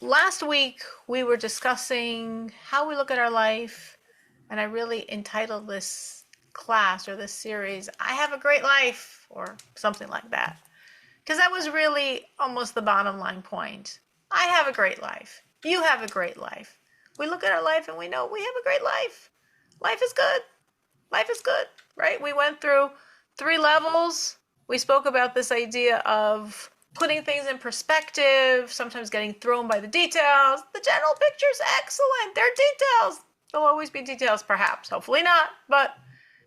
Last week we were discussing how we look at our life, and I really entitled this class or this series, I Have a Great Life, or something like that. Because that was really almost the bottom line point. I have a great life. You have a great life. We look at our life and we know we have a great life. Life is good. Life is good, right? We went through 3 levels. We spoke about this idea of putting things in perspective, sometimes getting thrown by the details. The general picture's excellent. They're details. There'll always be details, perhaps. Hopefully not. But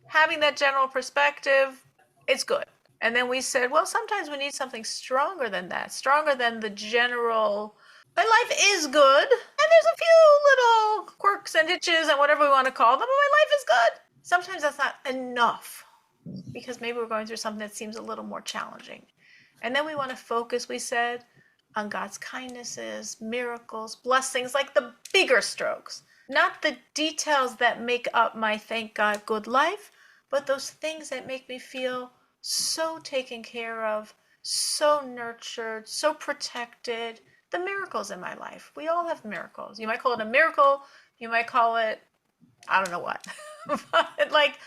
having that general perspective, it's good. And then we said, well, sometimes we need something stronger than that, stronger than the general. My life is good, and there's a few little quirks and itches and whatever we want to call them, but my life is good. Sometimes that's not enough because maybe we're going through something that seems a little more challenging. And then we want to focus, we said, on God's kindnesses, miracles, blessings, like the bigger strokes, not the details that make up my thank God good life, but those things that make me feel so taken care of, so nurtured, so protected. The miracles in my life. We all have miracles. You might call it a miracle. You might call it, I don't know what. But like,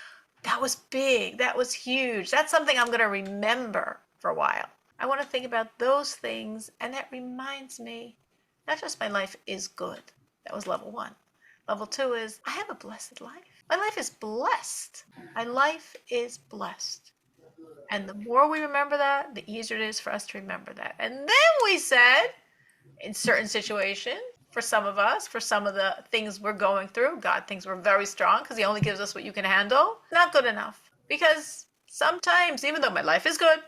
that was big. That was huge. That's something I'm going to remember for a while. I want to think about those things, and that reminds me, not just my life is good. That was level 1. Level 2 is I have a blessed life. My life is blessed. My life is blessed. And the more we remember that, the easier it is for us to remember that. And then we said, in certain situations, for some of us, for some of the things we're going through, God thinks we're very strong because He only gives us what you can handle. Not good enough. Because sometimes, even though my life is good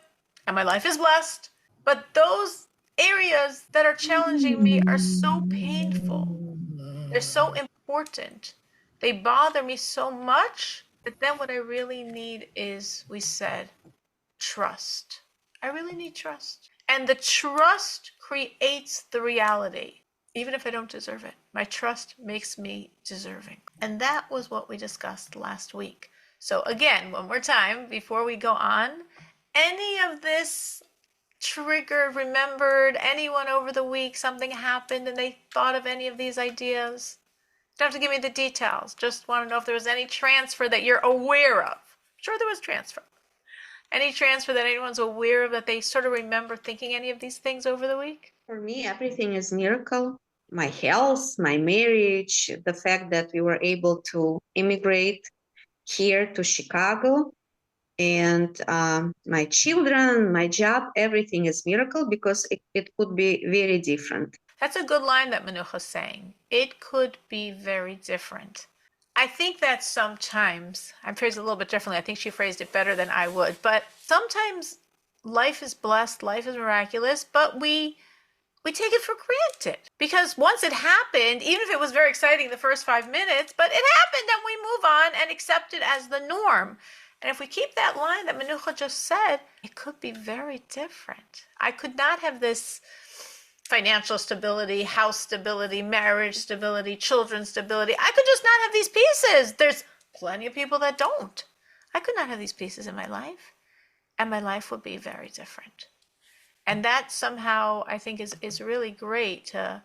and my life is blessed, but those areas that are challenging me are so painful. They're so important. They bother me so much that then what I really need is, we said, trust. I really need trust. And the trust creates the reality, even if I don't deserve it. My trust makes me deserving. And that was what we discussed last week. So again, one more time before we go on, any of this triggered, remembered, anyone over the week, something happened and they thought of any of these ideas? You don't have to give me the details. Just want to know if there was any transfer that you're aware of. Sure, there was transfer. Any transfer that anyone's aware of that they sort of remember thinking any of these things over the week? For me, everything is miracle. My health, my marriage, the fact that we were able to immigrate here to Chicago, and my children, my job, everything is miracle because it could be very different. That's a good line that Manucha's saying. It could be very different. I think that sometimes, I phrased it a little bit differently. I think she phrased it better than I would. But sometimes life is blessed, life is miraculous, but we take it for granted. Because once it happened, even if it was very exciting the first 5 minutes, but it happened and we move on and accept it as the norm. And if we keep that line that Manucha just said, it could be very different. I could not have this financial stability, house stability, marriage stability, children's stability. I could just not have these pieces. There's plenty of people that don't. I could not have these pieces in my life, and my life would be very different. And that somehow I think is really great to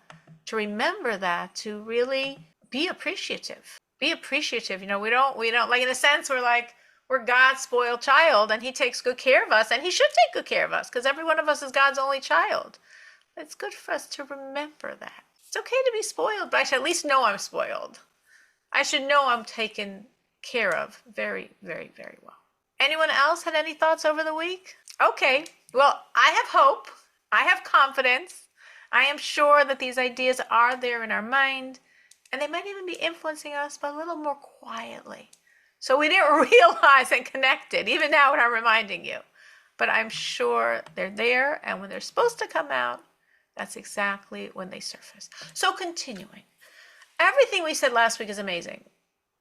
remember that, to really be appreciative. Be appreciative. You know, we don't like, in a sense we're God's spoiled child and He takes good care of us, and He should take good care of us because every one of us is God's only child. It's good for us to remember that. It's okay to be spoiled, but I should at least know I'm spoiled. I should know I'm taken care of very, very, very well. Anyone else had any thoughts over the week? Okay, well, I have hope. I have confidence. I am sure that these ideas are there in our mind, and they might even be influencing us, but a little more quietly. So we didn't realize and connect it, even now when I'm reminding you. But I'm sure they're there, and when they're supposed to come out, that's exactly when they surface. So continuing. Everything we said last week is amazing.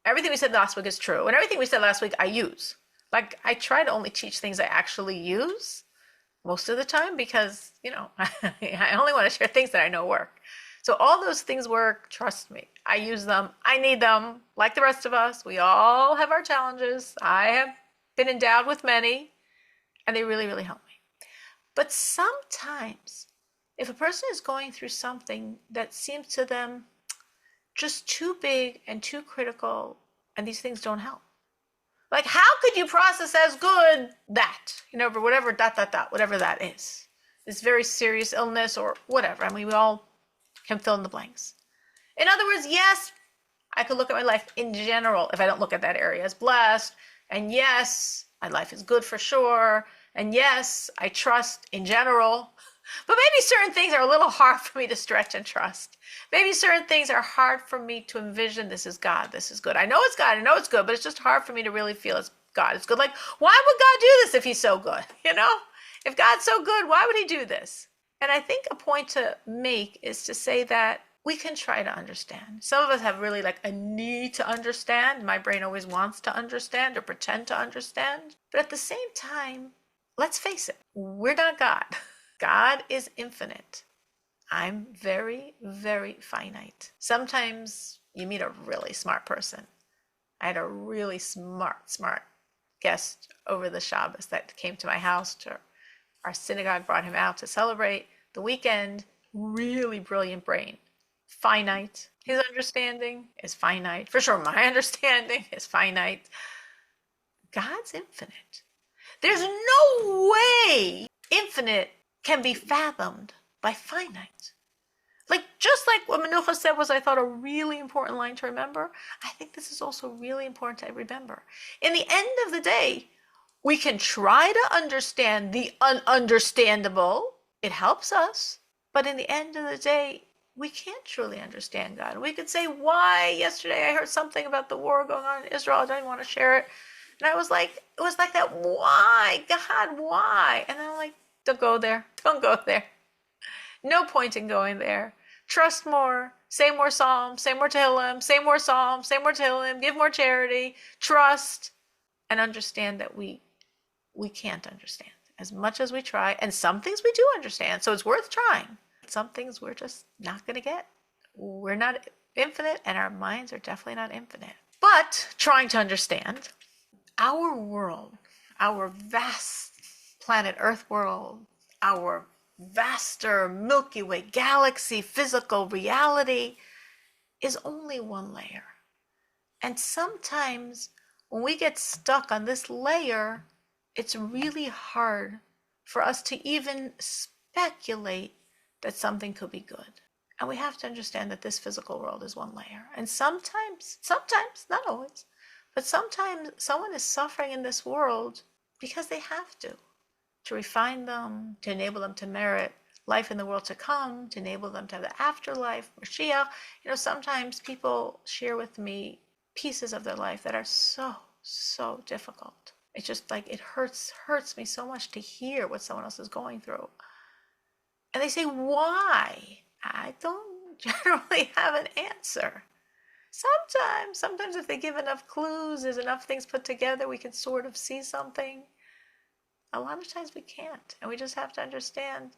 Everything we said last week is true. And everything we said last week, I use. Like, I try to only teach things I actually use most of the time because, I only want to share things that I know work. So all those things work, trust me. I use them. I need them. Like the rest of us, we all have our challenges. I have been endowed with many, and they really, really help me. But sometimes If a person is going through something that seems to them just too big and too critical, and these things don't help. Like, how could you process as good that, for whatever whatever that is, this very serious illness or whatever. I mean, we all can fill in the blanks. In other words, yes, I could look at my life in general if I don't look at that area as blessed. And yes, my life is good for sure. And yes, I trust in general. But maybe certain things are a little hard for me to stretch and trust. Maybe certain things are hard for me to envision. This is God. This is good. I know it's God. I know it's good, but it's just hard for me to really feel it's God. It's good. Like, why would God do this if he's so good? If God's so good, why would he do this? And I think a point to make is to say that we can try to understand. Some of us have really like a need to understand. My brain always wants to understand or pretend to understand. But at the same time, let's face it, we're not God. God is infinite. I'm very, very finite. Sometimes you meet a really smart person. I had a really smart guest over the Shabbos that came to my house. Our synagogue brought him out to celebrate the weekend. Really brilliant brain. Finite. His understanding is finite. For sure, my understanding is finite. God's infinite. There's no way infinite can be fathomed by finite. Just like what Menucha said was, I thought, a really important line to remember, I think this is also really important to remember. In the end of the day, we can try to understand the ununderstandable. It helps us. But in the end of the day, we can't truly understand God. We could say, why? Yesterday I heard something about the war going on in Israel. I don't even want to share it. And I was like, it was like that, why? God, why? And I'm like, don't go there. Don't go there. No point in going there. Trust more. Say more Psalms. Say more Tehillim. Say more Psalms. Say more Tehillim. Give more charity. Trust. And understand that we can't understand as much as we try. And some things we do understand. So it's worth trying. Some things we're just not going to get. We're not infinite, and our minds are definitely not infinite. But trying to understand our world, our vast planet Earth world, our vaster Milky Way galaxy, physical reality is only one layer. And sometimes when we get stuck on this layer, it's really hard for us to even speculate that something could be good. And we have to understand that this physical world is one layer. And sometimes, not always, but sometimes someone is suffering in this world because they have to refine them, to enable them to merit life in the world to come, to enable them to have the afterlife, Mashiach. Sometimes people share with me pieces of their life that are so, so difficult. It's just like it hurts me so much to hear what someone else is going through. And they say, why? I don't generally have an answer. Sometimes if they give enough clues, there's enough things put together, we can sort of see something. A lot of times we can't. And we just have to understand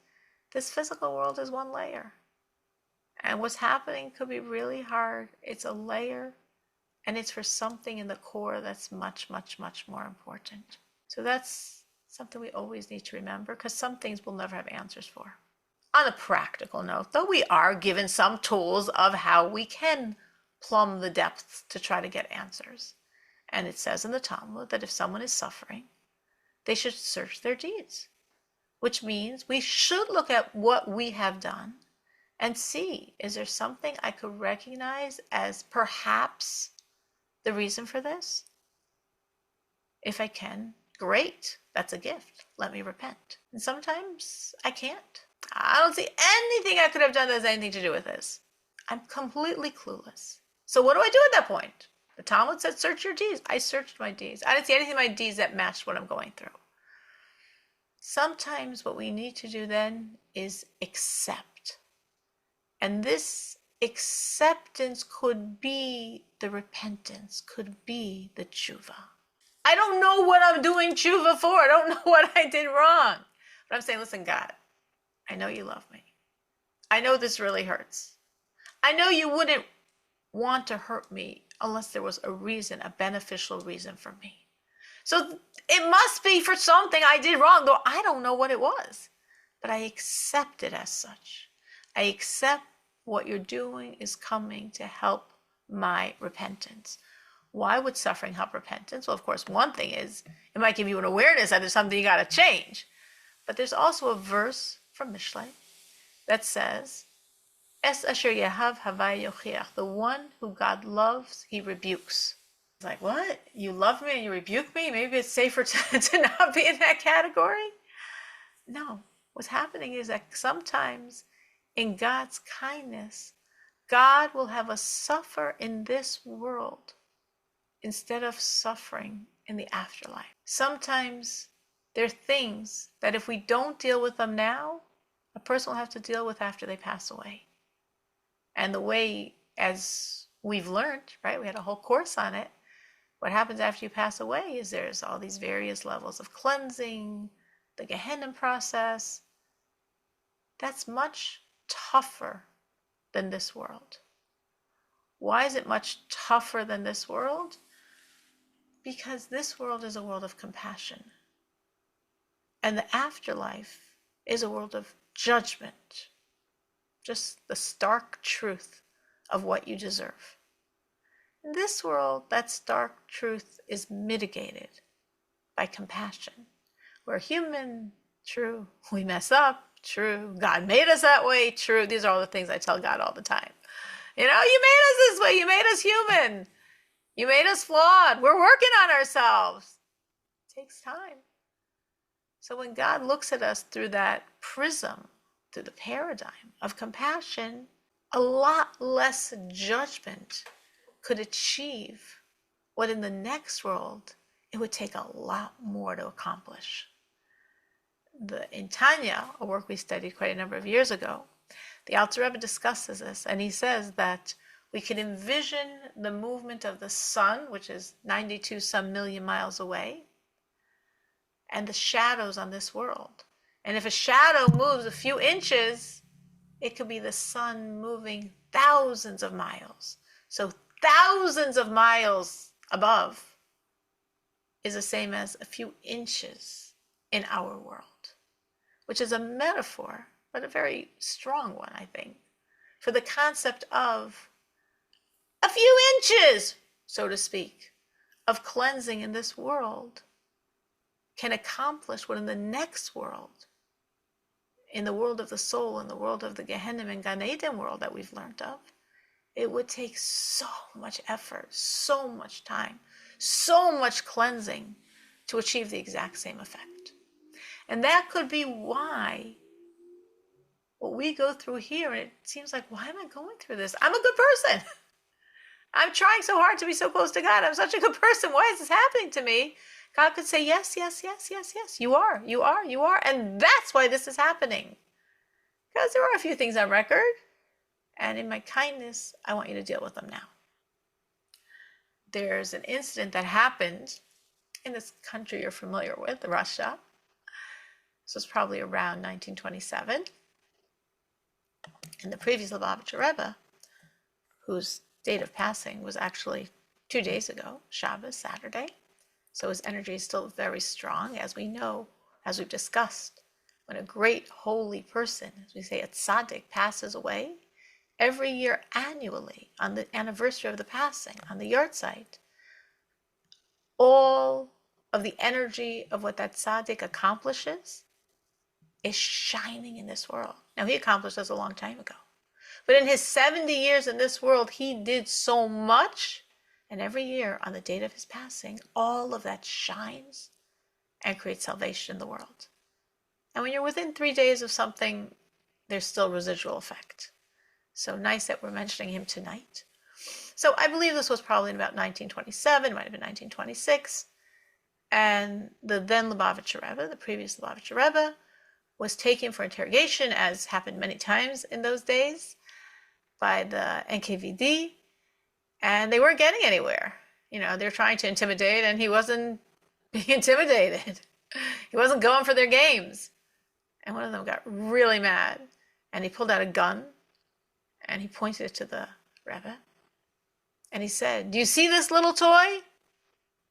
this physical world is one layer. And what's happening could be really hard. It's a layer, and it's for something in the core that's much, much, much more important. So that's something we always need to remember, because some things we'll never have answers for. On a practical note, though, we are given some tools of how we can plumb the depths to try to get answers. And it says in the Talmud that if someone is suffering, they should search their deeds, which means we should look at what we have done and see, is there something I could recognize as perhaps the reason for this? If I can, great, that's a gift. Let me repent. And sometimes I can't. I don't see anything I could have done that has anything to do with this. I'm completely clueless. So what do I do at that point? The Talmud said, search your deeds. I searched my deeds. I didn't see anything in my deeds that matched what I'm going through. Sometimes what we need to do then is accept. And this acceptance could be the repentance, could be the tshuva. I don't know what I'm doing tshuva for. I don't know what I did wrong. But I'm saying, listen, God, I know you love me. I know this really hurts. I know you wouldn't want to hurt me unless there was a reason, a beneficial reason for me. So it must be for something I did wrong, though I don't know what it was. but I accept it as such. I accept what you're doing is coming to help my repentance. Why would suffering help repentance? Well, of course, one thing is it might give you an awareness that there's something you got to change. But there's also a verse from Mishlei that says, Es asher yahav havai yochiach. The one who God loves, he rebukes. It's like, what? You love me and you rebuke me? Maybe it's safer to not be in that category? No. What's happening is that sometimes in God's kindness, God will have us suffer in this world instead of suffering in the afterlife. Sometimes there are things that if we don't deal with them now, a person will have to deal with after they pass away. And the way, as we've learned, right, we had a whole course on it, what happens after you pass away is there's all these various levels of cleansing, the Gehenna process. That's much tougher than this world. Why is it much tougher than this world? Because this world is a world of compassion. And the afterlife is a world of judgment. Just the stark truth of what you deserve. In this world, that stark truth is mitigated by compassion. We're human, true. We mess up, true. God made us that way, true. These are all the things I tell God all the time. You know, you made us this way. You made us human. You made us flawed. We're working on ourselves. It takes time. So when God looks at us through that prism, through the paradigm of compassion, a lot less judgment could achieve what in the next world it would take a lot more to accomplish. In Tanya, a work we studied quite a number of years ago, the Alter Rebbe discusses this, and he says that we can envision the movement of the sun, which is 92 some million miles away, and the shadows on this world. And if a shadow moves a few inches, it could be the sun moving thousands of miles. So thousands of miles above is the same as a few inches in our world, which is a metaphor, but a very strong one, I think, for the concept of a few inches, so to speak, of cleansing in this world can accomplish what in the next world, in the world of the soul, in the world of the Gehenna and Gan Eden world that we've learned of, it would take so much effort, so much time, so much cleansing to achieve the exact same effect. And that could be why what we go through here, and it seems like, why am I going through this? I'm a good person. I'm trying so hard to be so close to God. I'm such a good person. Why is this happening to me? God could say, yes, yes, yes, yes, yes. You are, you are, you are. And that's why this is happening. Because there are a few things on record. And in my kindness, I want you to deal with them now. There's an incident that happened in this country you're familiar with, Russia. This was probably around 1927. And the previous Lubavitcher Rebbe, whose date of passing was actually 2 days ago, Shabbos, Saturday. So his energy is still very strong, as we know, as we've discussed. When a great holy person, as we say, a tzaddik, passes away, every year annually, on the anniversary of the passing, on the yahrzeit, all of the energy of what that tzaddik accomplishes is shining in this world. Now, he accomplished this a long time ago. But in his 70 years in this world, he did so much. And every year, on the date of his passing, all of that shines and creates salvation in the world. And when you're within 3 days of something, there's still residual effect. So nice that we're mentioning him tonight. So I believe this was probably in about 1927, might have been 1926. And the then Lubavitcher Rebbe, the previous Lubavitcher Rebbe, was taken for interrogation, as happened many times in those days, by the NKVD. And they weren't getting anywhere. You know, they're trying to intimidate, and he wasn't being intimidated. He wasn't going for their games. And one of them got really mad, and he pulled out a gun, and he pointed it to the Rebbe. And he said, "Do you see this little toy?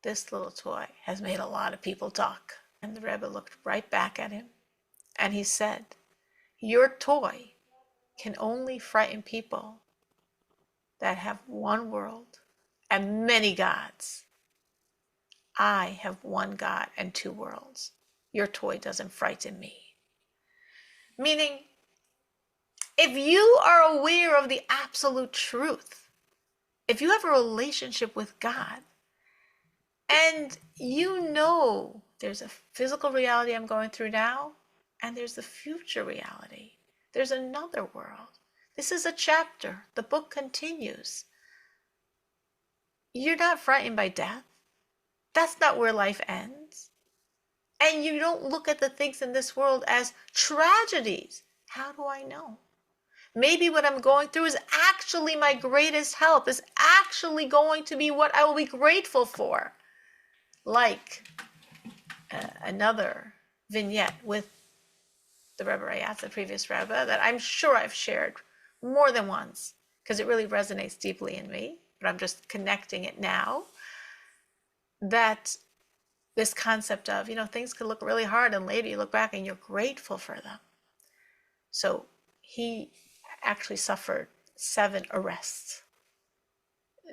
This little toy has made a lot of people talk." And the Rebbe looked right back at him, and he said, your toy can only frighten people that have one world and many gods. I have one God and two worlds. Your toy doesn't frighten me. Meaning, if you are aware of the absolute truth, if you have a relationship with God, and you know there's a physical reality I'm going through now, and there's the future reality, there's another world. This is a chapter. The book continues. You're not frightened by death. That's not where life ends. And you don't look at the things in this world as tragedies. How do I know? Maybe what I'm going through is actually my greatest help, is actually going to be what I will be grateful for. Like another vignette with the Rebbe Rayatz, the previous Rebbe, that I'm sure I've shared more than once because it really resonates deeply in me, but I'm just connecting it now. That this concept of, things could look really hard and later you look back and you're grateful for them. So he actually suffered 7 arrests.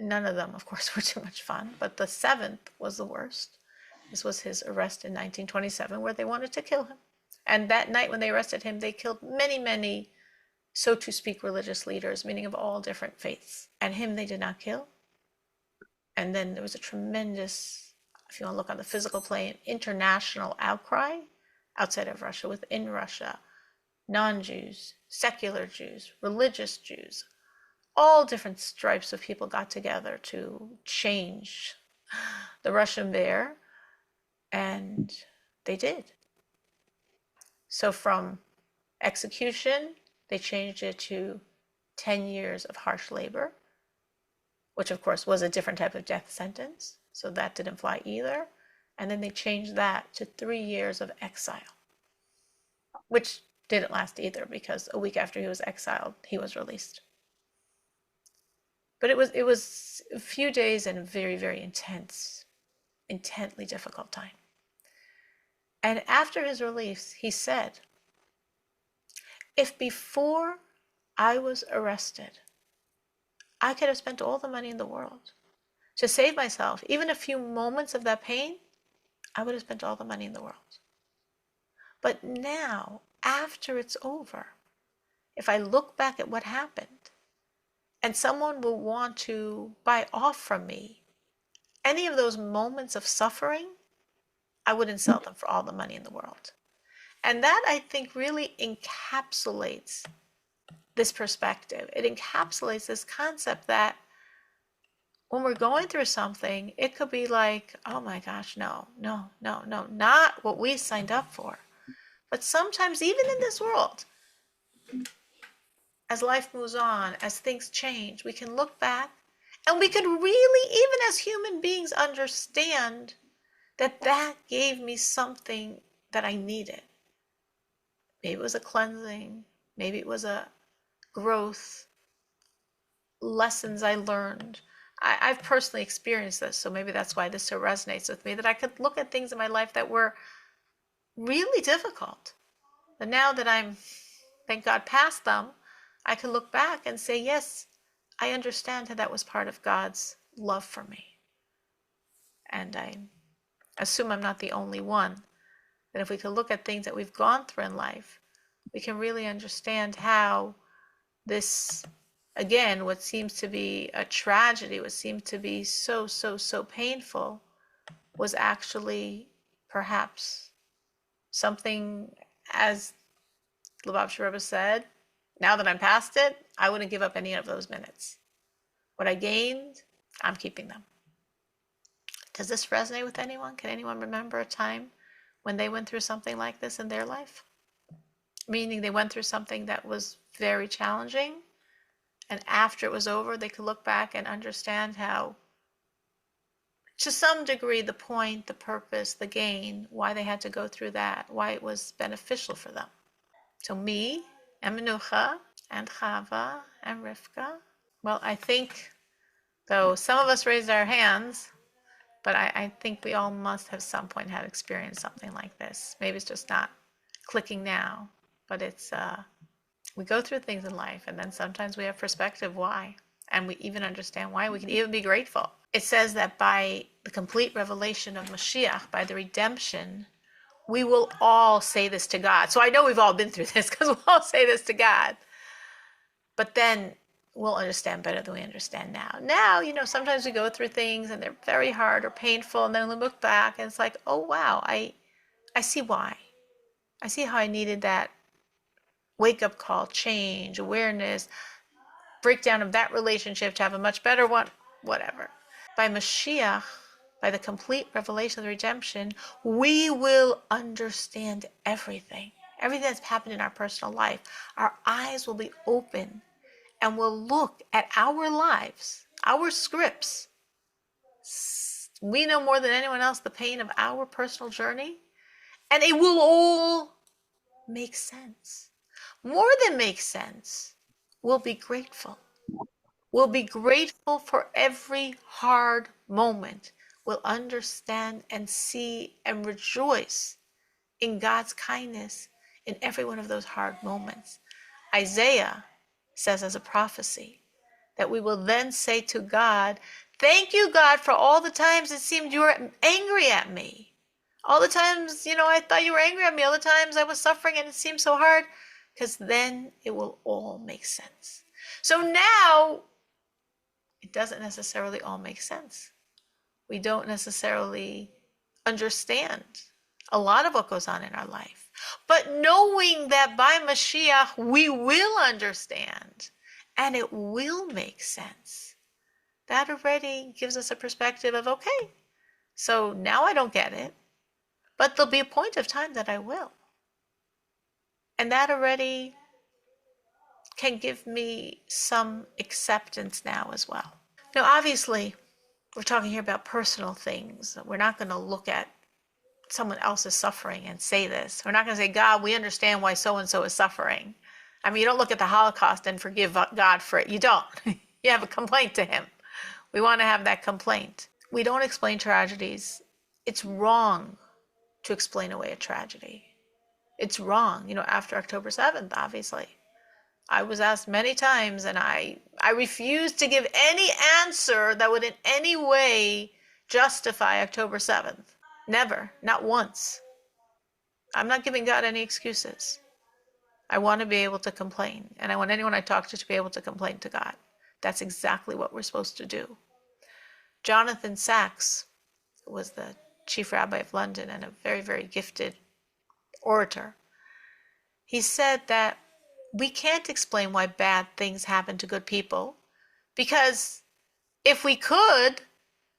None of them, of course, were too much fun, but the 7th was the worst. This was his arrest in 1927, where they wanted to kill him. And that night when they arrested him, they killed many, many, so to speak, religious leaders, meaning of all different faiths. And him they did not kill. And then there was a tremendous, if you want to look on the physical plane, international outcry outside of Russia, within Russia. Non-Jews, secular Jews, religious Jews, all different stripes of people got together to change the Russian bear, and they did. So from execution, they changed it to 10 years of harsh labor, which of course was a different type of death sentence, so that didn't fly either. And then they changed that to 3 years of exile, which didn't last either, because a week after he was exiled, he was released. But it was a few days and a very, very intently difficult time. And after his release, he said, if before I was arrested, I could have spent all the money in the world to save myself, even a few moments of that pain, I would have spent all the money in the world. But now, after it's over, if I look back at what happened, and someone will want to buy off from me any of those moments of suffering, I wouldn't sell them for all the money in the world. And that, I think, really encapsulates this perspective. It encapsulates this concept that when we're going through something, it could be like, oh my gosh, no, not what we signed up for. But sometimes, even in this world, as life moves on, as things change, we can look back and we could really, even as human beings, understand that that gave me something that I needed. Maybe it was a cleansing, maybe it was a growth, lessons I learned. I've personally experienced this, so maybe that's why this so resonates with me, that I could look at things in my life that were really difficult. But now that I'm, thank God, past them, I can look back and say, yes, I understand that that was part of God's love for me. And I assume I'm not the only one. That if we could look at things that we've gone through in life, we can really understand how this, again, what seems to be a tragedy, what seemed to be so painful, was actually perhaps something, as Lubavitch Rebbe said, now that I'm past it, I wouldn't give up any of those minutes. What I gained, I'm keeping them. Does this resonate with anyone? Can anyone remember a time when they went through something like this in their life? Meaning they went through something that was very challenging, and after it was over, they could look back and understand how, to some degree, the point, the purpose, the gain, why they had to go through that, why it was beneficial for them. So me, and Menucha, and Chava, and Rivka. Well, I think, though some of us raised our hands, but I think we all must have some point had experienced something like this. Maybe it's just not clicking now, but it's We go through things in life, and then sometimes we have perspective why, and we even understand why. We can even be grateful. It says that by the complete revelation of Mashiach, by the redemption, we will all say this to God. So I know we've all been through this because we'll all say this to God. But then we'll understand better than we understand now. Now, sometimes we go through things and they're very hard or painful, and then we look back and it's like, oh wow, I see why. I see how I needed that wake up call, change, awareness, breakdown of that relationship to have a much better one, whatever. By Mashiach, by the complete revelation of the redemption, we will understand everything. Everything that's happened in our personal life. Our eyes will be open and we'll look at our lives, our scripts. We know more than anyone else the pain of our personal journey, and it will all make sense. More than make sense, we'll be grateful. We'll be grateful for every hard moment. We'll understand and see and rejoice in God's kindness in every one of those hard moments. Isaiah says as a prophecy that we will then say to God, thank you, God, for all the times it seemed you were angry at me. All the times, I thought you were angry at me. All the times I was suffering and it seemed so hard. Because then it will all make sense. So now it doesn't necessarily all make sense. We don't necessarily understand a lot of what goes on in our life. But knowing that by Mashiach we will understand and it will make sense, that already gives us a perspective of, okay, so now I don't get it, but there'll be a point of time that I will. And that already can give me some acceptance now as well. Now, obviously, we're talking here about personal things. We're not going to look at someone else's suffering and say this. We're not going to say, God, we understand why so-and-so is suffering. I mean, you don't look at the Holocaust and forgive God for it. You don't. You have a complaint to him. We want to have that complaint. We don't explain tragedies. It's wrong to explain away a tragedy. It's wrong, after October 7th, obviously. I was asked many times, and I refused to give any answer that would in any way justify October 7th. Never, not once. I'm not giving God any excuses. I want to be able to complain, and I want anyone I talk to be able to complain to God. That's exactly what we're supposed to do. Jonathan Sacks was the chief rabbi of London and a very, very gifted orator. He said that we can't explain why bad things happen to good people, because if we could,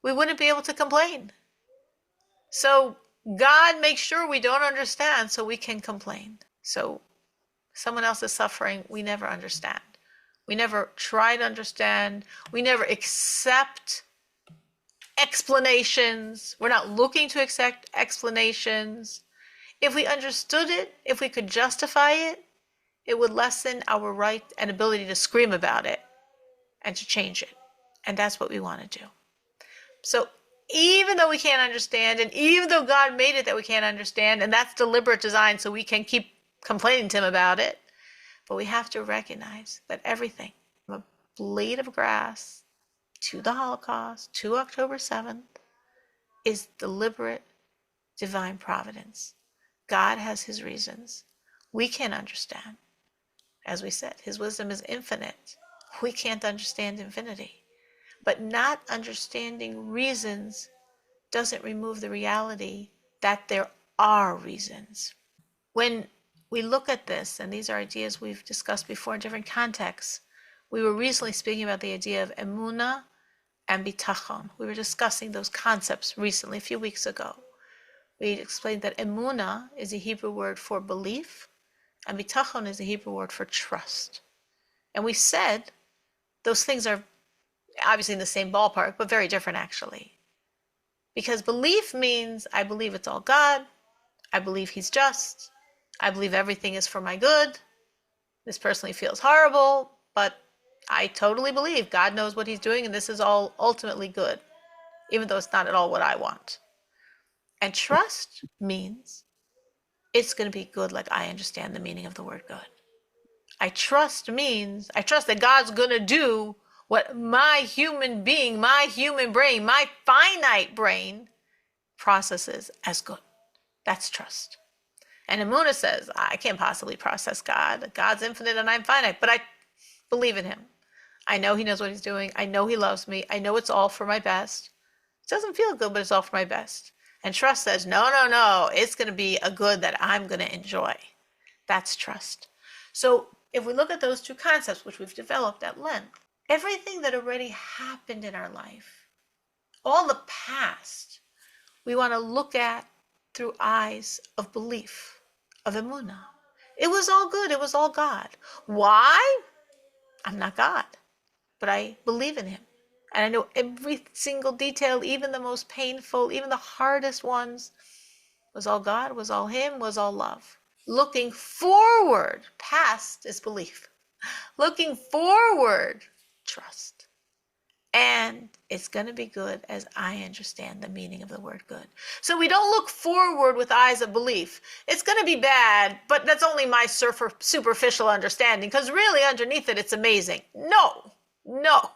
we wouldn't be able to complain. So God makes sure we don't understand so we can complain. So someone else is suffering, we never understand. We never try to understand. We never accept explanations. We're not looking to accept explanations. If we understood it, if we could justify it, it would lessen our right and ability to scream about it and to change it. And that's what we want to do. So even though we can't understand, and even though God made it that we can't understand, and that's deliberate design so we can keep complaining to him about it, but we have to recognize that everything, from a blade of grass to the Holocaust to October 7th, is deliberate divine providence. God has his reasons. We can't understand. As we said, his wisdom is infinite. We can't understand infinity. But not understanding reasons doesn't remove the reality that there are reasons. When we look at this, and these are ideas we've discussed before in different contexts, we were recently speaking about the idea of emunah and bitachon. We were discussing those concepts recently, a few weeks ago. We explained that emunah is a Hebrew word for belief, and bitachon is a Hebrew word for trust. And we said those things are obviously in the same ballpark, but very different actually. Because belief means I believe it's all God, I believe he's just, I believe everything is for my good. This personally feels horrible, but I totally believe God knows what he's doing and this is all ultimately good, even though it's not at all what I want. And trust means it's going to be good like I understand the meaning of the word good. I trust means I trust that God's going to do what my human being, my human brain, my finite brain processes as good. That's trust. And Amuna says, I can't possibly process God. God's infinite and I'm finite, but I believe in him. I know he knows what he's doing. I know he loves me. I know it's all for my best. It doesn't feel good, but it's all for my best. And trust says, no, no, no. It's going to be a good that I'm going to enjoy. That's trust. So if we look at those two concepts, which we've developed at length, everything that already happened in our life, all the past, we want to look at through eyes of belief, of emunah. It was all good. It was all God. Why? I'm not God, but I believe in him. And I know every single detail, even the most painful, even the hardest ones, was all God, was all him, was all love. Looking forward, past is belief. Looking forward, trust. And it's going to be good as I understand the meaning of the word good. So we don't look forward with eyes of belief. It's going to be bad, but that's only my superficial understanding, because really underneath it, it's amazing. No, no.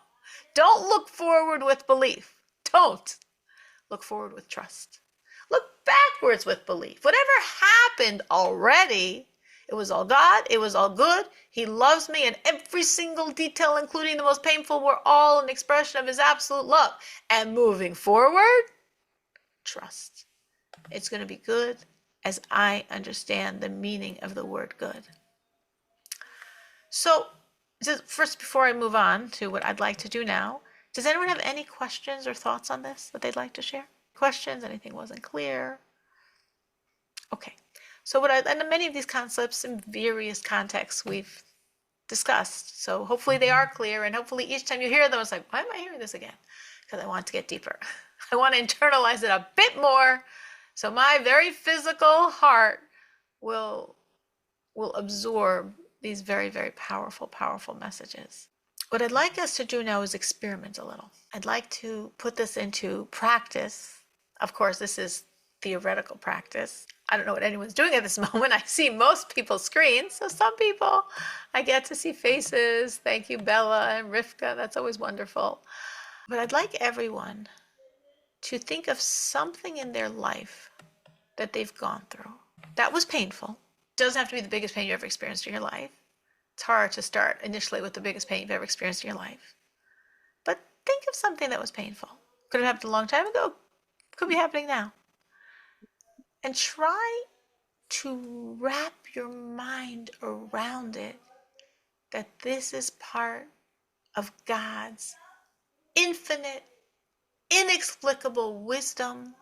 Don't look forward with belief. Don't. Look forward with trust. Look backwards with belief. Whatever happened already, it was all God. It was all good. He loves me, and every single detail, including the most painful, were all an expression of his absolute love. And moving forward, trust. It's going to be good as I understand the meaning of the word good. So, just first, before I move on to what I'd like to do now, does anyone have any questions or thoughts on this that they'd like to share? Questions? Anything wasn't clear? Okay. So and many of these concepts in various contexts we've discussed. So hopefully they are clear, and hopefully each time you hear them, it's like, why am I hearing this again? Because I want to get deeper. I want to internalize it a bit more, so my very physical heart will absorb these very, very powerful, powerful messages. What I'd like us to do now is experiment a little. I'd like to put this into practice. Of course, this is theoretical practice. I don't know what anyone's doing at this moment. I see most people's screens. So some people, I get to see faces. Thank you, Bella and Rivka. That's always wonderful. But I'd like everyone to think of something in their life that they've gone through that was painful. It doesn't have to be the biggest pain you ever experienced in your life. It's hard to start initially with the biggest pain you've ever experienced in your life. But think of something that was painful. Could have happened a long time ago. Could be happening now. And try to wrap your mind around it that this is part of God's infinite, inexplicable wisdom.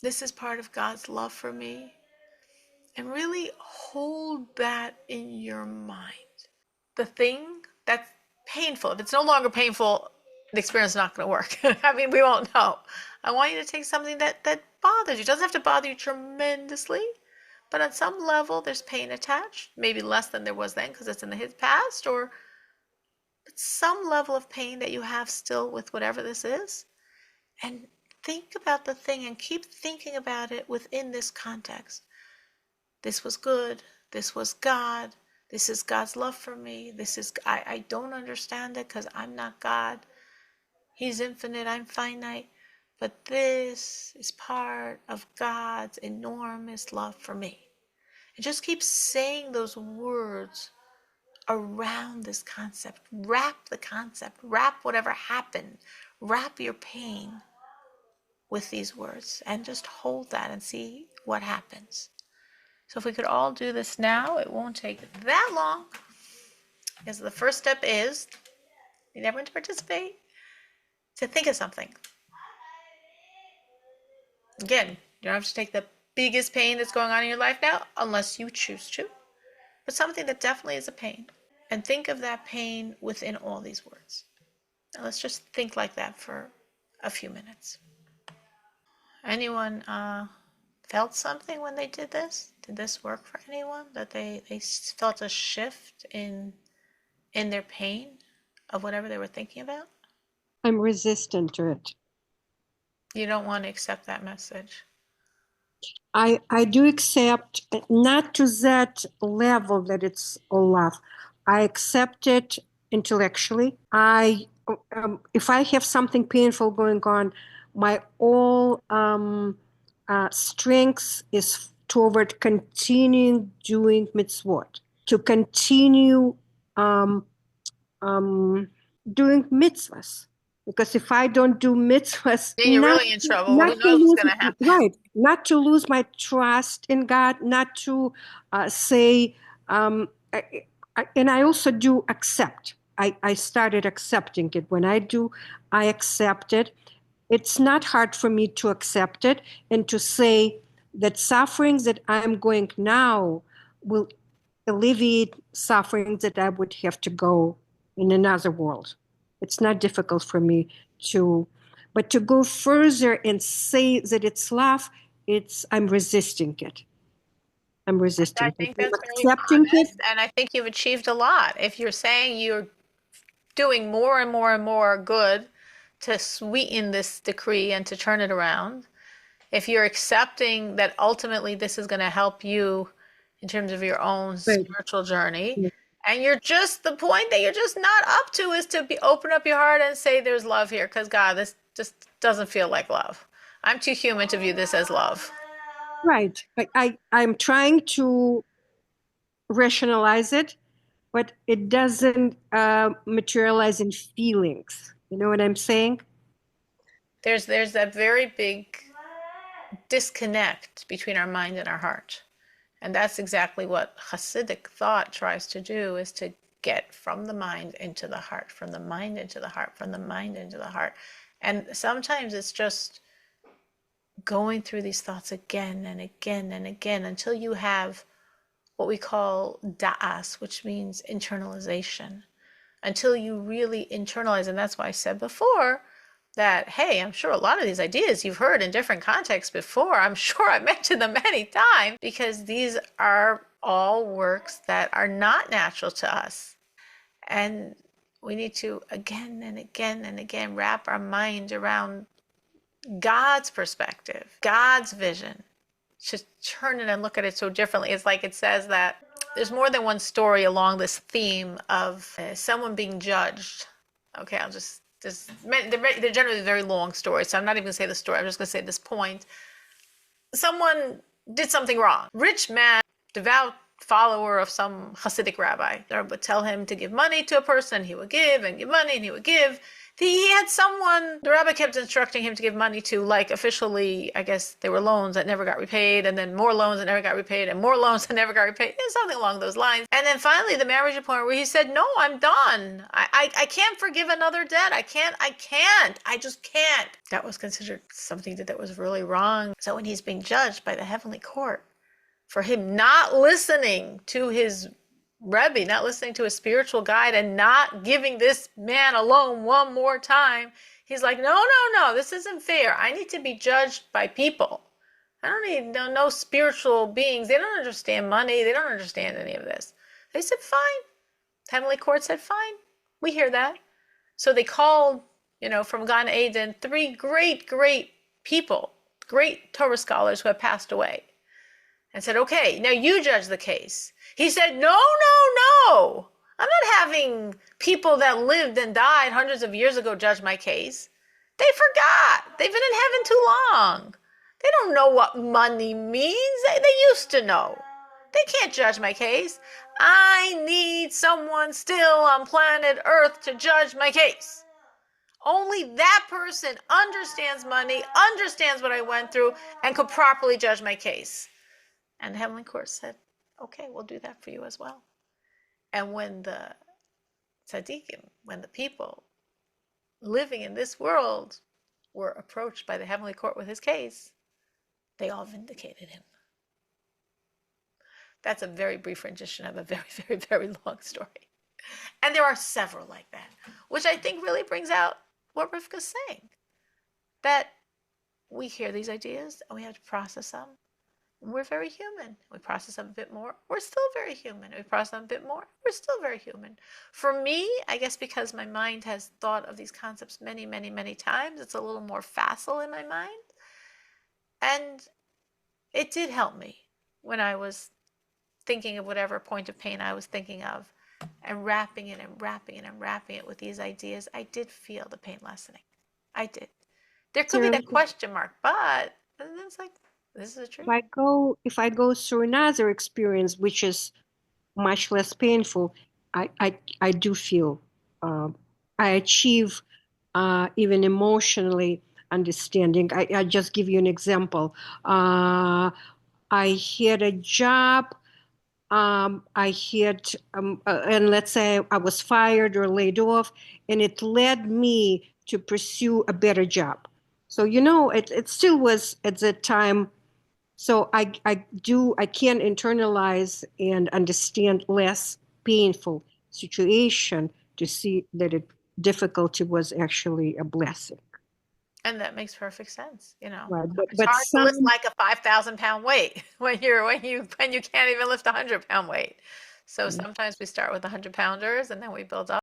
This is part of God's love for me. And really hold that in your mind. The thing that's painful, if it's no longer painful, the experience is not going to work. I mean, we won't know. I want you to take something that bothers you. It doesn't have to bother you tremendously, but on some level, there's pain attached. Maybe less than there was then because it's in his past, or some level of pain that you have still with whatever this is. And think about the thing and keep thinking about it within this context. This was good. This was God. This is God's love for me. I don't understand it because I'm not God. He's infinite. I'm finite. But this is part of God's enormous love for me. And just keep saying those words around this concept. Wrap the concept. Wrap whatever happened. Wrap your pain with these words. And just hold that and see what happens. So if we could all do this now, it won't take that long. Because the first step is, you need everyone to participate, to think of something. Again, you don't have to take the biggest pain that's going on in your life now, unless you choose to. But something that definitely is a pain. And think of that pain within all these words. Now let's just think like that for a few minutes. Anyone felt something when they did this? Did this work for anyone? That they felt a shift in their pain of whatever they were thinking about? I'm resistant to it. You don't want to accept that message. I do accept, not to that level that it's all love, I accept it intellectually. If I have something painful going on, my all strength is toward continuing doing mitzvot, to continue um, um, doing mitzvahs. Because if I don't do mitzvahs, Then you're really in trouble. not Who to knows what's lose, going to happen? right, not to lose my trust in God, not to say, and I also do accept. I started accepting it. When I do, I accept it. It's not hard for me to accept it and to say that sufferings that I'm going now will alleviate sufferings that I would have to go in another world. It's not difficult for me to, but to go further and say that it's love, I'm resisting it. I'm I resisting it. think I'm that's very accepting it. honest, and I think you've achieved a lot. If you're saying you're doing more and more and more good to sweeten this decree and to turn it around, if you're accepting that ultimately this is going to help you in terms of your own Right. spiritual journey, and you're just the point that you're just not up to is to be open up your heart and say there's love here, because God, this just doesn't feel like love. I'm too human to view this as love. Right. I'm trying to rationalize it, but it doesn't materialize in feelings. You know what I'm saying? There's that very big disconnect between our mind and our heart. And that's exactly what Hasidic thought tries to do, is to get from the mind into the heart, from the mind into the heart, from the mind into the heart. And sometimes it's just going through these thoughts again and again and again until you have what we call da'as, which means internalization, until you really internalize. And that's why I said before that, hey, I'm sure a lot of these ideas you've heard in different contexts before. I'm sure I mentioned them many times, because these are all works that are not natural to us. And we need to again and again and again wrap our mind around God's perspective, God's vision, to turn it and look at it so differently. It's like it says that there's more than one story along this theme of someone being judged. Okay, I'll just they're generally very long stories, so I'm not even going to say the story. I'm just going to say this point. Someone did something wrong. Rich man, devout follower of some Hasidic rabbi, would tell him to give money to a person. He would give and give money, and he would give. He had someone, the rabbi kept instructing him to give money to, like officially, I guess there were loans that never got repaid, and then more loans that never got repaid, and more loans that never got repaid, something along those lines. And then finally the man reached a point where he said, no, I'm done. I can't forgive another debt. I just can't. That was considered something that was really wrong. So when he's being judged by the heavenly court for him not listening to his Rebbe, not listening to a spiritual guide, and not giving this man a loan one more time, he's like, no, this isn't fair. I need to be judged by people. I don't need no spiritual beings. They don't understand money. They don't understand any of this. They said, fine. Heavenly court said, fine. We hear that. So they called, from Gan Eden, three great people, great Torah scholars who had passed away, and said, okay, now you judge the case. He said, no. I'm not having people that lived and died hundreds of years ago judge my case. They forgot. They've been in heaven too long. They don't know what money means. They used to know. They can't judge my case. I need someone still on planet Earth to judge my case. Only that person understands money, understands what I went through, and could properly judge my case. And the heavenly court said, okay, we'll do that for you as well. And when the tzaddikim, when the people living in this world were approached by the heavenly court with his case, they all vindicated him. That's a very brief rendition of a very, very, very long story. And there are several like that, which I think really brings out what Rivka's saying, that we hear these ideas and we have to process them. We're very human. We process them a bit more. We're still very human. We process them a bit more. We're still very human. For me, I guess because my mind has thought of these concepts many, many, many times, it's a little more facile in my mind. And it did help me when I was thinking of whatever point of pain I was thinking of. and wrapping it and wrapping it and wrapping it with these ideas, I did feel the pain lessening. I did. There could be So that question mark, but it's like, this is the truth. if I go through another experience, which is much less painful, I do feel I achieve even emotionally understanding. I just give you an example. I had a job. I had, and let's say I was fired or laid off, and it led me to pursue a better job. So, it still was at that time. So I can internalize and understand less painful situation to see that difficulty was actually a blessing. And that makes perfect sense. Right. It's But hard to lift some, like a 5,000 pound weight when you can't even lift a 100 pound weight. So sometimes we start with 100 pounders and then we build up.